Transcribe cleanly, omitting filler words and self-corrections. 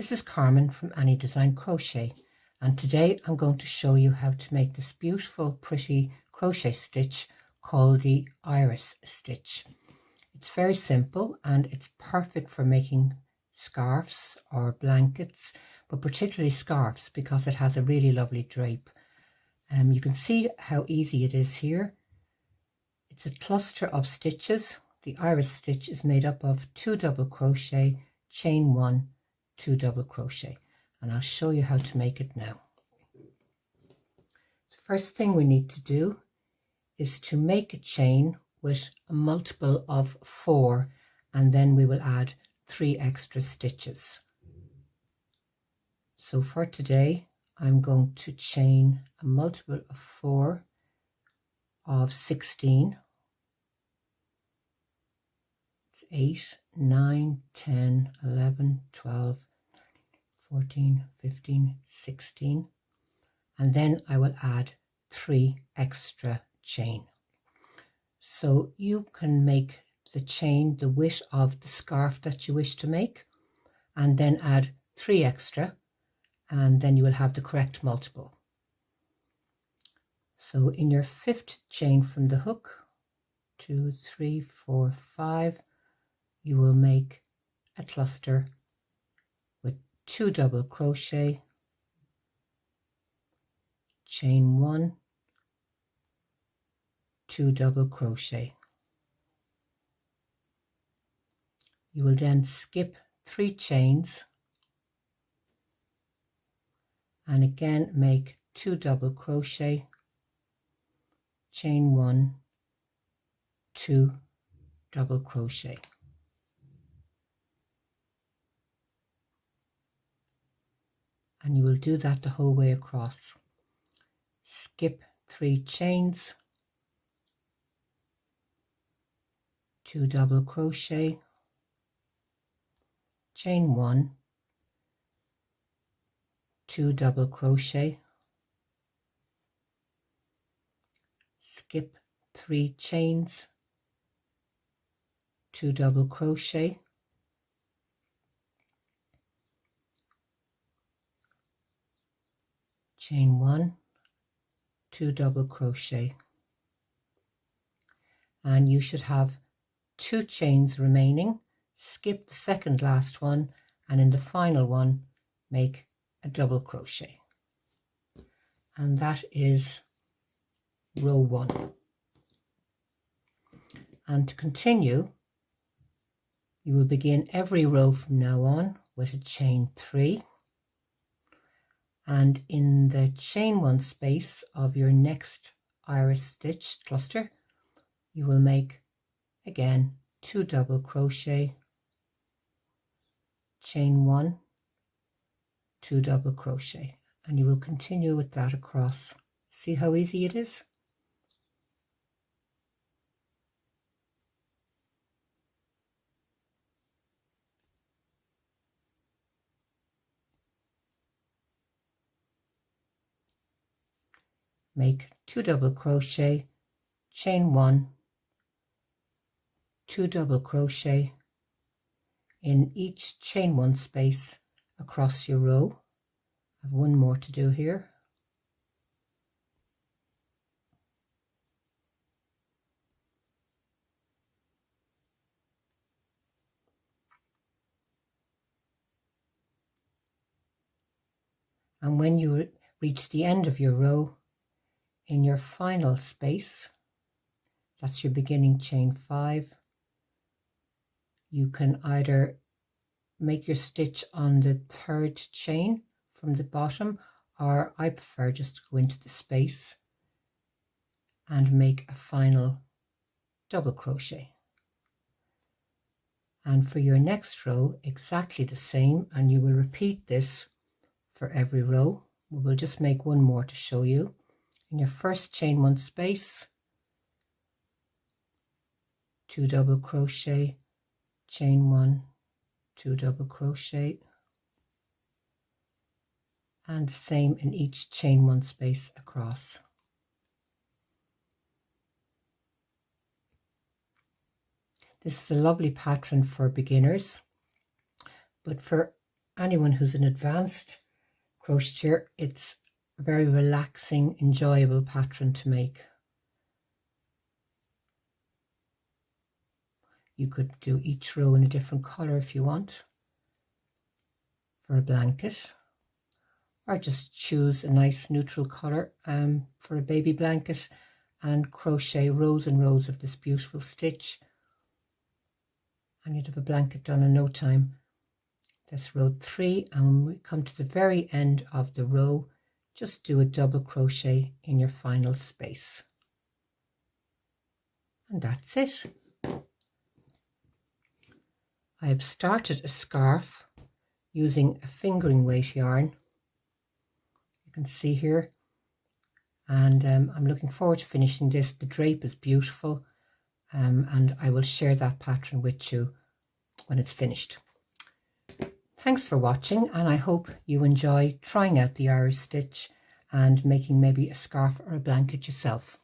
This is Carmen from Annie Design Crochet, and today I'm going to show you how to make this beautiful pretty crochet stitch called the Iris Stitch. It's very simple and it's perfect for making scarves or blankets, but particularly scarves because it has a really lovely drape. You can see how easy it is here. It's a cluster of stitches. The Iris Stitch is made up of 2 double crochet, chain 1, 2 double crochet, and I'll show you how to make it now. The first thing we need to do is to make a chain with a multiple of 4, and then we will add 3 extra stitches. So for today I'm going to chain a multiple of 4 of 16. It's 8, 9, 10, 11, 12, 14, 15, 16, and then I will add 3 extra chain. So you can make the chain the width of the scarf that you wish to make, and then add 3 extra, and then you will have the correct multiple. So in your 5th chain from the hook, 2, 3, 4, 5, you will make a cluster with 2 double crochet, chain 1, 2 double crochet. You will then skip 3 chains and again make 2 double crochet, chain 1, 2 double crochet. And you will do that the whole way across. Skip 3 chains, 2 double crochet, chain 1, 2 double crochet, skip 3 chains, 2 double crochet, chain 1, 2 double crochet, and you should have 2 chains remaining. Skip the second last one, and in the final one make a double crochet, and that is row 1. And to continue, you will begin every row from now on with a chain 3, and in the chain 1 space of your next iris stitch cluster you will make again 2 double crochet, chain 1, 2 double crochet, and you will continue with that across. See how easy it is? Make 2 double crochet, chain 1, 2 double crochet in each chain 1 space across your row. I have one more to do here. And when you reach the end of your row, in your final space, that's your beginning chain 5, you can either make your stitch on the 3rd chain from the bottom, or I prefer just to go into the space and make a final double crochet. And for your next row exactly the same, and you will repeat this for every row. We will just make one more to show you. In your 1st chain 1 space, 2 double crochet, chain 1, 2 double crochet, and the same in each chain 1 space across. This is a lovely pattern for beginners, but for anyone who's an advanced crocheter, it's a very relaxing, enjoyable pattern to make. You could do each row in a different colour if you want for a blanket, or just choose a nice neutral colour for a baby blanket and crochet rows and rows of this beautiful stitch, and you'd have a blanket done in no time. That's row 3, and when we come to the very end of the row, just do a double crochet in your final space. And that's it. I have started a scarf using a fingering weight yarn. You can see here, and I'm looking forward to finishing this. The drape is beautiful, and I will share that pattern with you when it's finished. Thanks for watching, and I hope you enjoy trying out the Iris stitch and making maybe a scarf or a blanket yourself.